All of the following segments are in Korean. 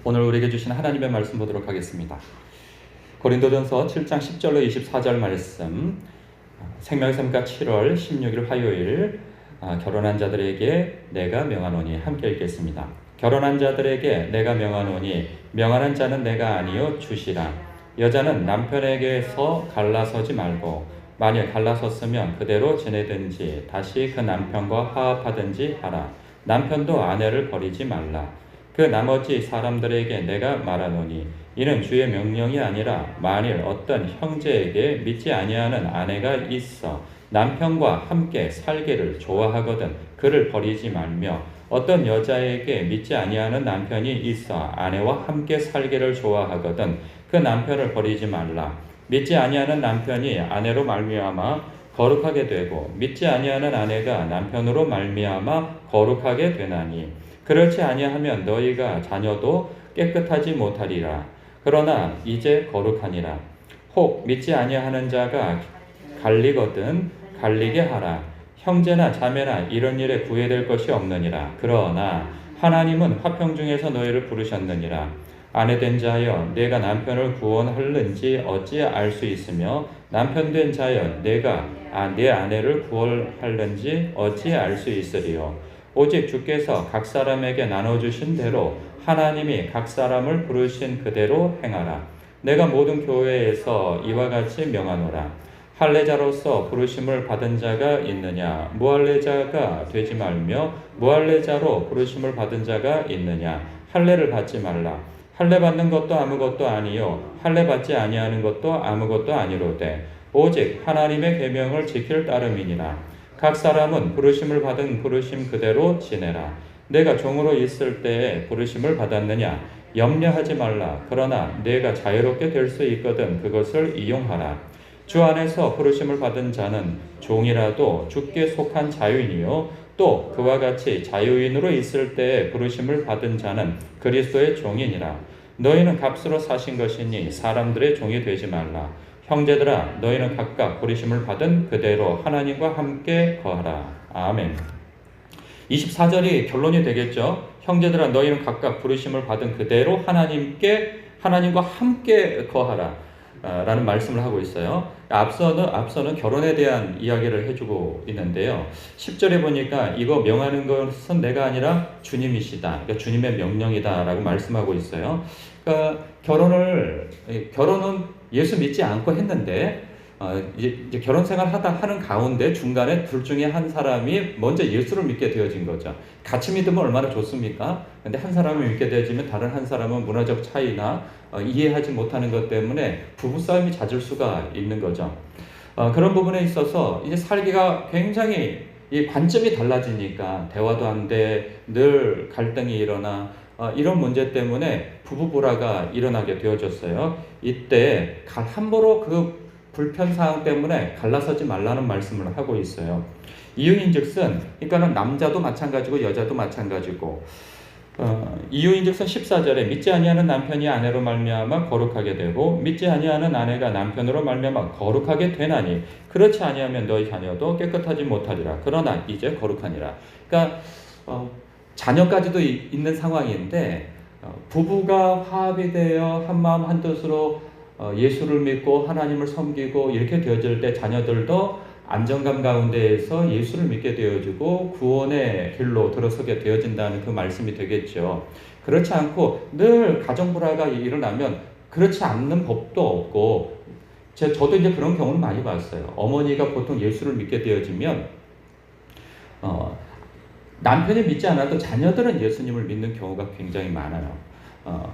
오늘 우리에게 주신 하나님의 말씀 보도록 하겠습니다. 고린도전서 7장 10절로 24절 말씀, 생명샘가 7월 16일 화요일, 결혼한 자들에게 내가 명하노니 함께 읽겠습니다. 결혼한 자들에게 내가 명하노니 명하는 자는 내가 아니요 주시라. 여자는 남편에게서 갈라서지 말고 만일 갈라섰으면 그대로 지내든지 다시 그 남편과 화합하든지 하라. 남편도 아내를 버리지 말라. 그 나머지 사람들에게 내가 말하노니 이는 주의 명령이 아니라 만일 어떤 형제에게 믿지 아니하는 아내가 있어 남편과 함께 살기를 좋아하거든 그를 버리지 말며 어떤 여자에게 믿지 아니하는 남편이 있어 아내와 함께 살기를 좋아하거든 그 남편을 버리지 말라. 믿지 아니하는 남편이 아내로 말미암아 거룩하게 되고 믿지 아니하는 아내가 남편으로 말미암아 거룩하게 되나니 그렇지 아니하면 너희가 자녀도 깨끗하지 못하리라. 그러나 이제 거룩하니라. 혹 믿지 아니하는 자가 갈리거든 갈리게 하라. 형제나 자매나 이런 일에 구애될 것이 없느니라. 그러나 하나님은 화평 중에서 너희를 부르셨느니라. 아내된 자여 내가 남편을 구원할는지 어찌 알 수 있으며 남편된 자여 내가 내 아내를 구원할는지 어찌 알 수 있으리요. 오직 주께서 각 사람에게 나눠주신 대로 하나님이 각 사람을 부르신 그대로 행하라. 내가 모든 교회에서 이와 같이 명하노라. 할례자로서 부르심을 받은 자가 있느냐? 무할례자가 되지 말며 무할례자로 부르심을 받은 자가 있느냐? 할례를 받지 말라. 할례 받는 것도 아무것도 아니요 할례 받지 아니하는 것도 아무것도 아니로되 오직 하나님의 계명을 지킬 따름이니라. 각 사람은 부르심을 받은 부르심 그대로 지내라. 내가 종으로 있을 때에 부르심을 받았느냐? 염려하지 말라. 그러나 내가 자유롭게 될 수 있거든 그것을 이용하라. 주 안에서 부르심을 받은 자는 종이라도 주께 속한 자유인이요 또 그와 같이 자유인으로 있을 때에 부르심을 받은 자는 그리스도의 종이니라. 너희는 값으로 사신 것이니 사람들의 종이 되지 말라. 형제들아 너희는 각각 부르심을 받은 그대로 하나님과 함께 거하라. 아멘. 24절이 결론이 되겠죠. 형제들아 너희는 각각 부르심을 받은 그대로 하나님과 함께 거하라 라는 말씀을 하고 있어요. 앞서는 결혼에 대한 이야기를 해주고 있는데요. 10절에 보니까 이거 명하는 것은 내가 아니라 주님이시다. 그러니까 주님의 명령이다 라고 말씀하고 있어요. 그러니까 결혼은 예수 믿지 않고 했는데 이제 결혼 생활 하는 가운데 중간에 둘 중에 한 사람이 먼저 예수를 믿게 되어진 거죠. 같이 믿으면 얼마나 좋습니까? 근데 한 사람이 믿게 되어지면 다른 한 사람은 문화적 차이나 이해하지 못하는 것 때문에 부부싸움이 잦을 수가 있는 거죠. 그런 부분에 있어서 이제 살기가 굉장히 이 관점이 달라지니까 대화도 안 돼, 늘 갈등이 일어나 이런 문제 때문에 부부불화가 일어나게 되어졌어요. 이때 함부로 그 불편사항 때문에 갈라서지 말라는 말씀을 하고 있어요. 이유인즉슨 그러니까는 남자도 마찬가지고 여자도 마찬가지고 이유인즉슨 14절에 믿지 아니하는 남편이 아내로 말미암아 거룩하게 되고 믿지 아니하는 아내가 남편으로 말미암아 거룩하게 되나니 그렇지 아니하면 너희 자녀도 깨끗하지 못하리라. 그러나 이제 거룩하니라. 그러니까 자녀까지도 있는 상황인데 부부가 화합이 되어 한마음 한뜻으로 예수를 믿고 하나님을 섬기고 이렇게 되어질 때 자녀들도 안정감 가운데에서 예수를 믿게 되어지고 구원의 길로 들어서게 되어진다는 그 말씀이 되겠죠. 그렇지 않고 늘 가정불화가 일어나면 그렇지 않는 법도 없고 저도 이제 그런 경우는 많이 봤어요. 어머니가 보통 예수를 믿게 되어지면 남편이 믿지 않아도 자녀들은 예수님을 믿는 경우가 굉장히 많아요.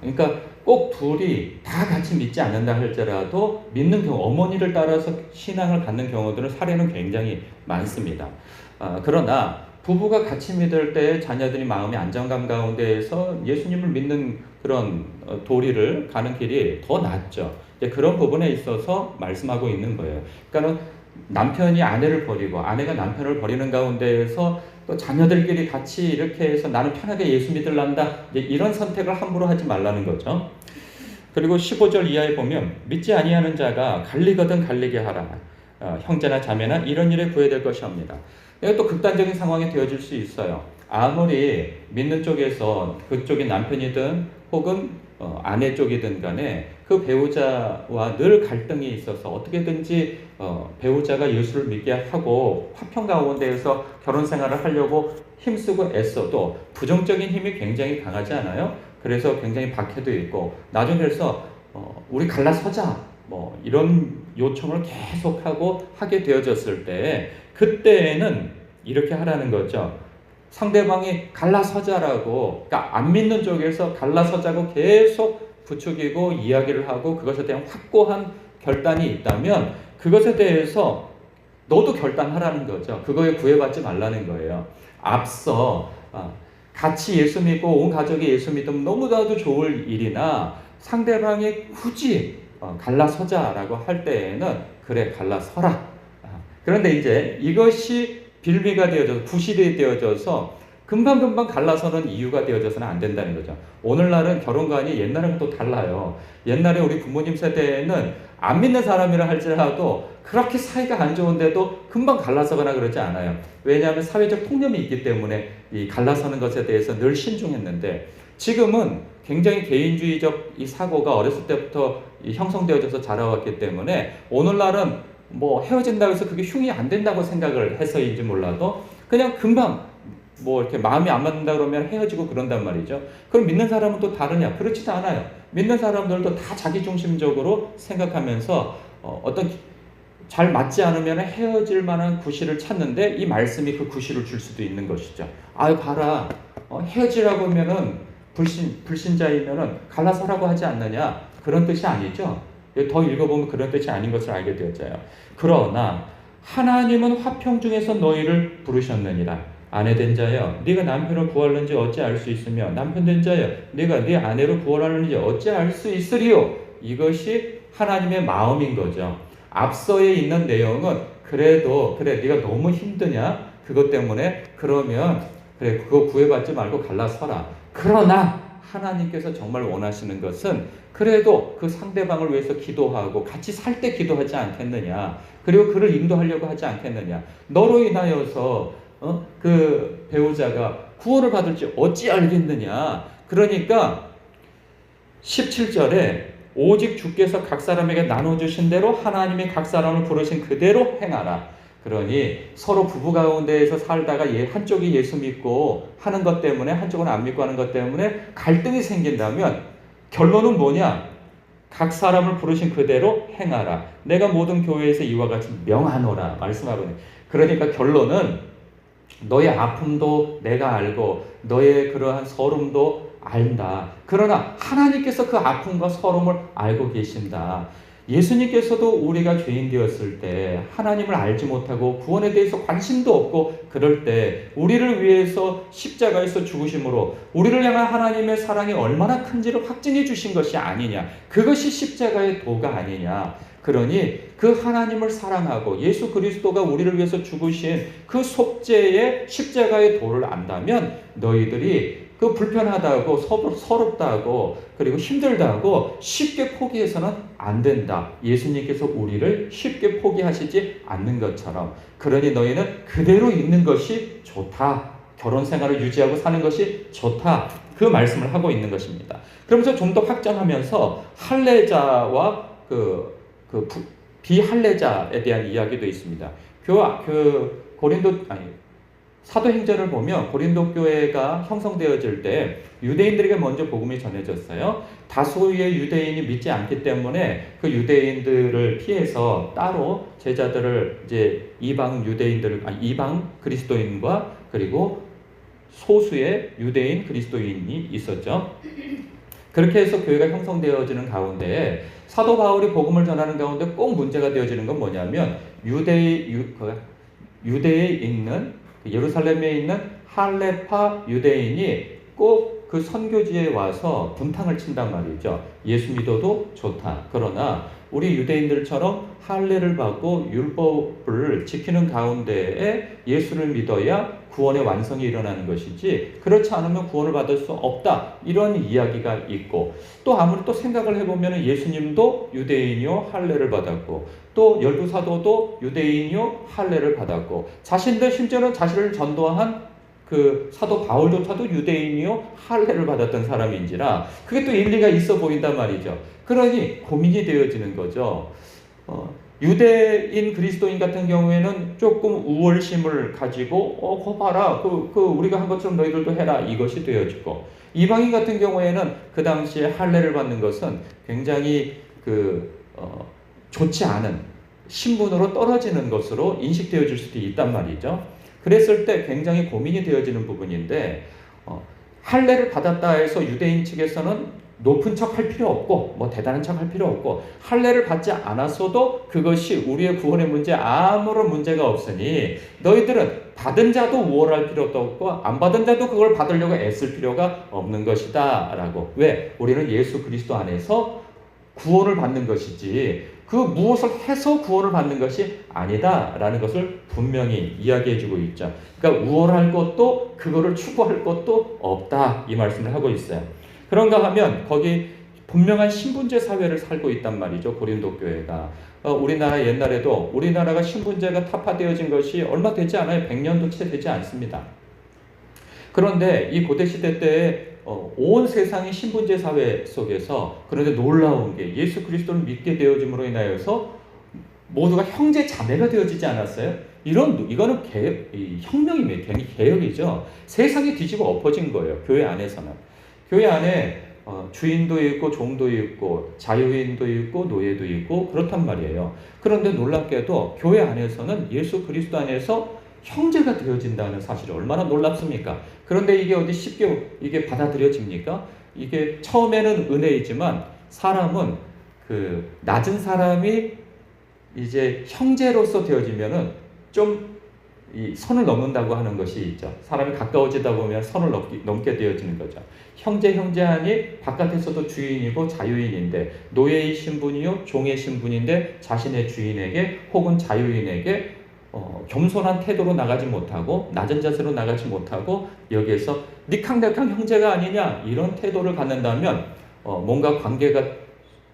그러니까 꼭 둘이 다 같이 믿지 않는다 할지라도 믿는 경우, 어머니를 따라서 신앙을 갖는 경우들은 사례는 굉장히 많습니다. 그러나 부부가 같이 믿을 때 자녀들이 마음의 안정감 가운데에서 예수님을 믿는 그런 도리를 가는 길이 더 낫죠. 그런 부분에 있어서 말씀하고 있는 거예요. 그러니까 남편이 아내를 버리고 아내가 남편을 버리는 가운데에서 또 자녀들끼리 같이 이렇게 해서 나는 편하게 예수 믿을란다 이런 선택을 함부로 하지 말라는 거죠. 그리고 15절 이하에 보면 믿지 아니하는 자가 갈리거든 갈리게 하라. 형제나 자매나 이런 일에 구애될 것이 없니다. 또 극단적인 상황이 되어질 수 있어요. 아무리 믿는 쪽에서 그쪽이 남편이든 혹은 아내 쪽이든 간에 그 배우자와 늘 갈등이 있어서 어떻게든지 배우자가 예수를 믿게 하고 화평 가운데에서 결혼 생활을 하려고 힘쓰고 애써도 부정적인 힘이 굉장히 강하지 않아요? 그래서 굉장히 박해도 있고 나중에 그래서 우리 갈라서자 뭐 이런 요청을 계속하고 하게 되어졌을 때 그때에는 이렇게 하라는 거죠. 상대방이 갈라서자라고, 그러니까 안 믿는 쪽에서 갈라서자고 계속 부추기고 이야기를 하고 그것에 대한 확고한 결단이 있다면 그것에 대해서 너도 결단하라는 거죠. 그거에 구애받지 말라는 거예요. 앞서 같이 예수 믿고 온 가족이 예수 믿으면 너무나도 좋을 일이나 상대방이 굳이 갈라서자라고 할 때에는 그래 갈라서라. 그런데 이제 이것이 빌미가 되어져서 구실이 되어져서 금방금방 갈라서는 이유가 되어져서는 안 된다는 거죠. 오늘날은 결혼관이 옛날하고 또 달라요. 옛날에 우리 부모님 세대에는 안 믿는 사람이라 할지라도 그렇게 사이가 안 좋은데도 금방 갈라서거나 그러지 않아요. 왜냐하면 사회적 통념이 있기 때문에 이 갈라서는 것에 대해서 늘 신중했는데 지금은 굉장히 개인주의적 이 사고가 어렸을 때부터 형성되어져서 자라왔기 때문에 오늘날은 뭐 헤어진다고 해서 그게 흉이 안 된다고 생각을 해서인지 몰라도 그냥 금방 뭐 이렇게 마음이 안 맞는다 그러면 헤어지고 그런단 말이죠. 그럼 믿는 사람은 또 다르냐? 그렇지도 않아요. 믿는 사람들도 다 자기중심적으로 생각하면서 어떤 잘 맞지 않으면 헤어질 만한 구실을 찾는데 이 말씀이 그 구실을 줄 수도 있는 것이죠. 아유 봐라 헤어지라고 하면은 불신자이면은 갈라서라고 하지 않느냐 그런 뜻이 아니죠. 더 읽어보면 그런 뜻이 아닌 것을 알게 되어져요. 그러나 하나님은 화평 중에서 너희를 부르셨느니라. 아내 된 자여 네가 남편을 구하는지 어찌 알 수 있으며 남편 된 자여 네가 네 아내를 구하는지 어찌 알 수 있으리요. 이것이 하나님의 마음인 거죠. 앞서에 있는 내용은 그래도 그래 네가 너무 힘드냐 그것 때문에 그러면 그래 그거 구애받지 말고 갈라서라. 그러나 하나님께서 정말 원하시는 것은 그래도 그 상대방을 위해서 기도하고 같이 살 때 기도하지 않겠느냐. 그리고 그를 인도하려고 하지 않겠느냐. 너로 인하여서 그 배우자가 구원을 받을지 어찌 알겠느냐. 그러니까 17절에 오직 주께서 각 사람에게 나눠주신 대로 하나님이 각 사람을 부르신 그대로 행하라. 그러니 서로 부부 가운데에서 살다가 한쪽이 예수 믿고 하는 것 때문에 한쪽은 안 믿고 하는 것 때문에 갈등이 생긴다면 결론은 뭐냐? 각 사람을 부르신 그대로 행하라. 내가 모든 교회에서 이와 같이 명하노라 말씀하거든요. 그러니까 결론은 너의 아픔도 내가 알고 너의 그러한 서름도 안다. 그러나 하나님께서 그 아픔과 서름을 알고 계신다. 예수님께서도 우리가 죄인 되었을 때 하나님을 알지 못하고 구원에 대해서 관심도 없고 그럴 때 우리를 위해서 십자가에서 죽으심으로 우리를 향한 하나님의 사랑이 얼마나 큰지를 확증해 주신 것이 아니냐. 그것이 십자가의 도가 아니냐. 그러니 그 하나님을 사랑하고 예수 그리스도가 우리를 위해서 죽으신 그 속죄의 십자가의 도를 안다면 너희들이 그 불편하다고 서럽다고 그리고 힘들다고 쉽게 포기해서는 안 된다. 예수님께서 우리를 쉽게 포기하시지 않는 것처럼. 그러니 너희는 그대로 있는 것이 좋다. 결혼 생활을 유지하고 사는 것이 좋다. 그 말씀을 하고 있는 것입니다. 그러면서 좀 더 확장하면서 할례자와 비할례자에 대한 이야기도 있습니다. 사도행전을 보면 고린도 교회가 형성되어질 때 유대인들에게 먼저 복음이 전해졌어요. 다수의 유대인이 믿지 않기 때문에 그 유대인들을 피해서 따로 제자들을 이제 이방 그리스도인과 그리고 소수의 유대인 그리스도인이 있었죠. 그렇게 해서 교회가 형성되어지는 가운데 사도 바울이 복음을 전하는 가운데 꼭 문제가 되어지는 건 뭐냐면 유대에 있는 예루살렘에 있는 할레파 유대인이 꼭 그 선교지에 와서 분탕을 친단 말이죠. 예수 믿어도 좋다. 그러나 우리 유대인들처럼 할례를 받고 율법을 지키는 가운데에 예수를 믿어야 구원의 완성이 일어나는 것이지 그렇지 않으면 구원을 받을 수 없다. 이런 이야기가 있고 또 아무리 또 생각을 해보면 예수님도 유대인이요 할례를 받았고 또 열두 사도도 유대인이요 할례를 받았고 심지어는 자신을 전도한 그 사도 바울조차도 유대인이요 할례를 받았던 사람인지라 그게 또 일리가 있어 보인단 말이죠. 그러니 고민이 되어지는 거죠. 유대인 그리스도인 같은 경우에는 조금 우월심을 가지고 그거 봐라 우리가 한 것처럼 너희들도 해라 이것이 되어지고, 이방인 같은 경우에는 그 당시에 할례를 받는 것은 굉장히 좋지 않은 신분으로 떨어지는 것으로 인식되어질 수도 있단 말이죠. 그랬을 때 굉장히 고민이 되어지는 부분인데, 할례를 받았다 해서 유대인 측에서는 높은 척 할 필요 없고 뭐 대단한 척 할 필요 없고, 할례를 받지 않았어도 그것이 우리의 구원의 문제에 아무런 문제가 없으니 너희들은 받은 자도 우월할 필요도 없고 안 받은 자도 그걸 받으려고 애쓸 필요가 없는 것이다 라고. 왜? 우리는 예수 그리스도 안에서 구원을 받는 것이지 그 무엇을 해서 구원을 받는 것이 아니다 라는 것을 분명히 이야기해 주고 있죠. 그러니까 우월할 것도 그거를 추구할 것도 없다 이 말씀을 하고 있어요. 그런가 하면 거기 분명한 신분제 사회를 살고 있단 말이죠. 고린도 교회가. 우리나라 옛날에도 우리나라가 신분제가 타파되어진 것이 얼마 되지 않아요. 100년도 채 되지 않습니다. 그런데 이 고대시대 때에 온 세상이 신분제 사회 속에서, 그런데 놀라운 게 예수 그리스도를 믿게 되어짐으로 인하여서 모두가 형제 자매가 되어지지 않았어요? 이거는 혁명입니다. 개혁이죠. 세상이 뒤집어 엎어진 거예요. 교회 안에서는. 교회 안에 주인도 있고 종도 있고 자유인도 있고 노예도 있고 그렇단 말이에요. 그런데 놀랍게도 교회 안에서는 예수 그리스도 안에서 형제가 되어진다는 사실이 얼마나 놀랍습니까? 그런데 이게 어디 쉽게 이게 받아들여집니까? 이게 처음에는 은혜이지만 사람은 낮은 사람이 이제 형제로서 되어지면은 좀 이 선을 넘는다고 하는 것이 있죠. 사람이 가까워지다 보면 선을 넘게 되어지는 거죠. 형제하니 바깥에서도 주인이고 자유인인데, 노예의 신분이요 종의 신분인데 자신의 주인에게 혹은 자유인에게 겸손한 태도로 나가지 못하고 낮은 자세로 나가지 못하고 여기에서 니캉내캉 형제가 아니냐 이런 태도를 갖는다면 뭔가 관계가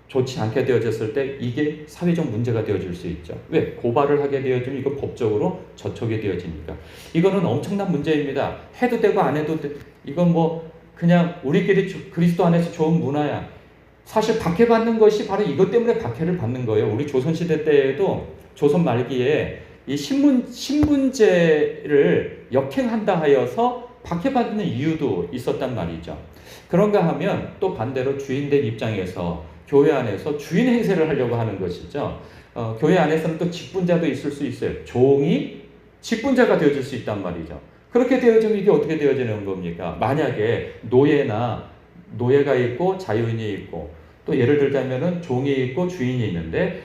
좋지 않게 되어졌을 때 이게 사회적 문제가 되어질 수 있죠. 왜? 고발을 하게 되어지면 이거 법적으로 저촉이 되어지니까. 이거는 엄청난 문제입니다. 해도 되고 안 해도 돼. 이건 뭐 그냥 우리끼리 그리스도 안에서 좋은 문화야. 사실 박해받는 것이 바로 이것 때문에 박해를 받는 거예요. 우리 조선시대 때에도 조선 말기에 이 신분제를 역행한다 하여서 박해받는 이유도 있었단 말이죠. 그런가 하면 또 반대로 주인된 입장에서 교회 안에서 주인 행세를 하려고 하는 것이죠. 교회 안에서는 또 직분자도 있을 수 있어요. 종이 직분자가 되어질 수 있단 말이죠. 그렇게 되어지면 이게 어떻게 되어지는 겁니까? 만약에 노예가 있고 자유인이 있고 또 예를 들자면은 종이 있고 주인이 있는데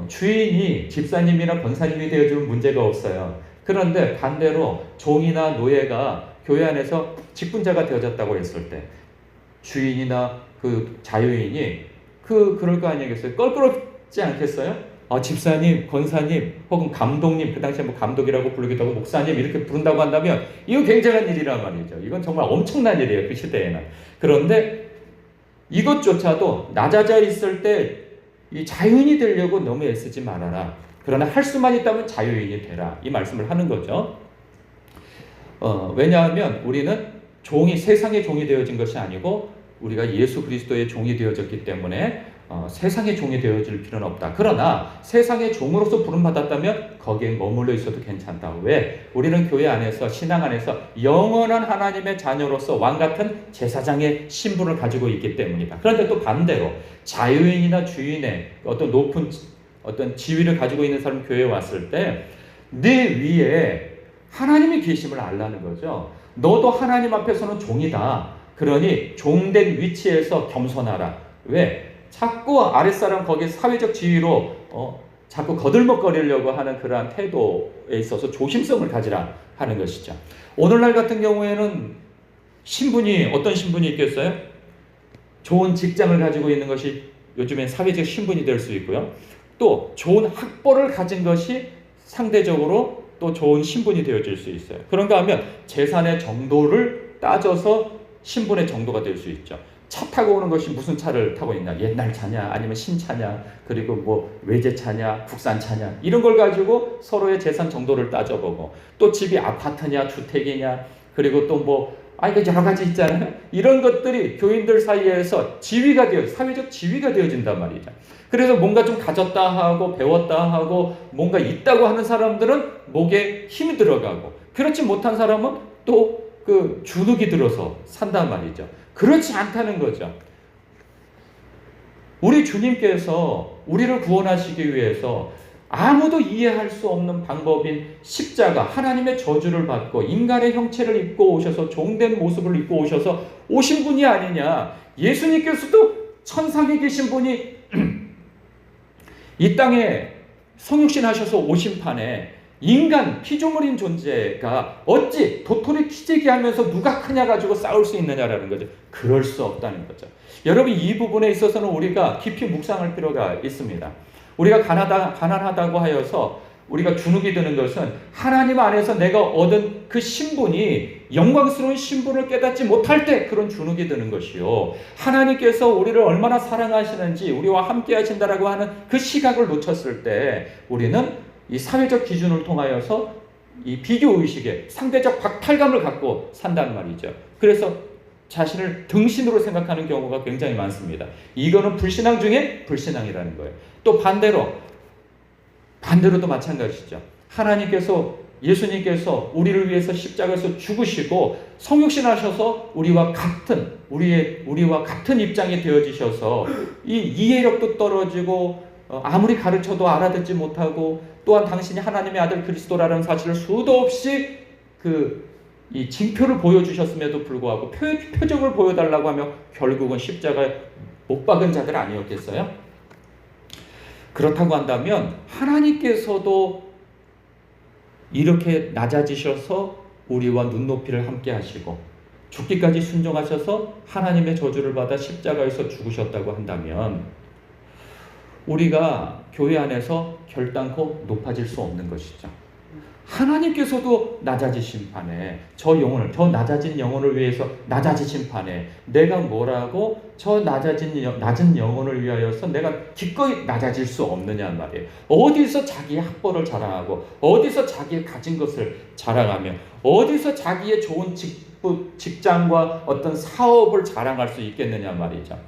주인이 집사님이나 권사님이 되어주면 문제가 없어요. 그런데 반대로 종이나 노예가 교회 안에서 직분자가 되어졌다고 했을 때 주인이나 그 자유인이 그럴 거 아니겠어요? 껄끄럽지 않겠어요? 집사님, 권사님, 혹은 감독님, 그 당시에 뭐 감독이라고 부르기도 하고 목사님 이렇게 부른다고 한다면 이거 굉장한 일이란 말이죠. 이건 정말 엄청난 일이에요. 그 시대에는. 그런데 이것조차도 낮아져 있을 때 이 자유인이 되려고 너무 애쓰지 말아라. 그러나 할 수만 있다면 자유인이 되라. 이 말씀을 하는 거죠. 왜냐하면 우리는 세상의 종이 되어진 것이 아니고 우리가 예수 그리스도의 종이 되어졌기 때문에 세상의 종이 되어질 필요는 없다. 그러나 세상의 종으로서 부름받았다면 거기에 머물러 있어도 괜찮다. 왜? 우리는 교회 안에서 신앙 안에서 영원한 하나님의 자녀로서 왕같은 제사장의 신분을 가지고 있기 때문이다. 그런데 또 반대로 자유인이나 주인의 어떤 높은 어떤 지위를 가지고 있는 사람 교회에 왔을 때 네 위에 하나님이 계심을 알라는 거죠. 너도 하나님 앞에서는 종이다. 그러니 종된 위치에서 겸손하라. 왜? 자꾸 아랫사람 거기에 사회적 지위로 자꾸 거들먹거리려고 하는 그러한 태도에 있어서 조심성을 가지라 하는 것이죠. 오늘날 같은 경우에는 어떤 신분이 있겠어요? 좋은 직장을 가지고 있는 것이 요즘엔 사회적 신분이 될 수 있고요. 또 좋은 학벌을 가진 것이 상대적으로 또 좋은 신분이 되어질 수 있어요. 그런가 하면 재산의 정도를 따져서 신분의 정도가 될 수 있죠. 차 타고 오는 것이 무슨 차를 타고 있나? 옛날 차냐? 아니면 신차냐? 그리고 뭐 외제차냐? 국산차냐? 이런 걸 가지고 서로의 재산 정도를 따져보고 또 집이 아파트냐? 주택이냐? 그리고 또 이거 여러 가지 있잖아요. 이런 것들이 교인들 사이에서 사회적 지위가 되어진단 말이죠. 그래서 뭔가 좀 가졌다 하고 배웠다 하고 뭔가 있다고 하는 사람들은 목에 힘이 들어가고, 그렇지 못한 사람은 또 그 주눅이 들어서 산단 말이죠. 그렇지 않다는 거죠. 우리 주님께서 우리를 구원하시기 위해서 아무도 이해할 수 없는 방법인 십자가, 하나님의 저주를 받고 인간의 형체를 입고 오셔서 종된 모습을 입고 오셔서 오신 분이 아니냐. 예수님께서도 천상에 계신 분이 이 땅에 성육신 하셔서 오신 판에 인간 피조물인 존재가 어찌 도토리 키재기 하면서 누가 크냐 가지고 싸울 수 있느냐라는 거죠. 그럴 수 없다는 거죠. 여러분, 이 부분에 있어서는 우리가 깊이 묵상할 필요가 있습니다. 우리가 가난하다고 하여서 우리가 주눅이 드는 것은 하나님 안에서 내가 얻은 그 신분이 영광스러운 신분을 깨닫지 못할 때 그런 주눅이 드는 것이요, 하나님께서 우리를 얼마나 사랑하시는지 우리와 함께 하신다라고 하는 그 시각을 놓쳤을 때 우리는 이 사회적 기준을 통하여서 이 비교의식에 상대적 박탈감을 갖고 산단 말이죠. 그래서 자신을 등신으로 생각하는 경우가 굉장히 많습니다. 이거는 불신앙 중에 불신앙이라는 거예요. 또 반대로도 마찬가지죠. 예수님께서 우리를 위해서 십자가에서 죽으시고 성육신하셔서 우리와 같은 입장이 되어지셔서 이 이해력도 떨어지고 아무리 가르쳐도 알아듣지 못하고, 또한 당신이 하나님의 아들 그리스도라는 사실을 수도 없이 이 징표를 보여주셨음에도 불구하고 표적을 보여달라고 하며 결국은 십자가에 못 박은 자들 아니었겠어요? 그렇다고 한다면 하나님께서도 이렇게 낮아지셔서 우리와 눈높이를 함께 하시고 죽기까지 순종하셔서 하나님의 저주를 받아 십자가에서 죽으셨다고 한다면 우리가 교회 안에서 결단코 높아질 수 없는 것이죠. 하나님께서도 낮아지신 판에 저 낮아진 영혼을 위해서 낮아지신 판에 내가 뭐라고 저 낮은 영혼을 위하여서 내가 기꺼이 낮아질 수 없느냐는 말이에요. 어디서 자기의 학벌을 자랑하고, 어디서 자기의 가진 것을 자랑하며, 어디서 자기의 좋은 직장과 어떤 사업을 자랑할 수 있겠느냐 말이죠.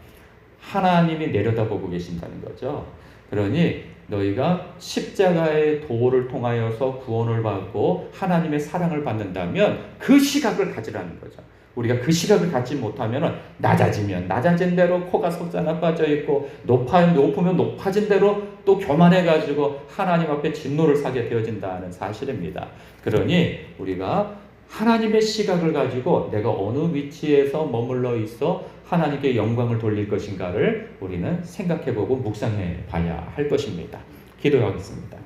하나님이 내려다보고 계신다는 거죠. 그러니 너희가 십자가의 도를 통하여서 구원을 받고 하나님의 사랑을 받는다면 그 시각을 가지라는 거죠. 우리가 그 시각을 갖지 못하면 낮아진 대로 코가 석자나 빠져있고, 높으면 높아진 대로 또 교만해가지고 하나님 앞에 진노를 사게 되어진다는 사실입니다. 그러니 우리가 하나님의 시각을 가지고 내가 어느 위치에서 머물러 있어 하나님께 영광을 돌릴 것인가를 우리는 생각해보고 묵상해 봐야 할 것입니다. 기도하겠습니다.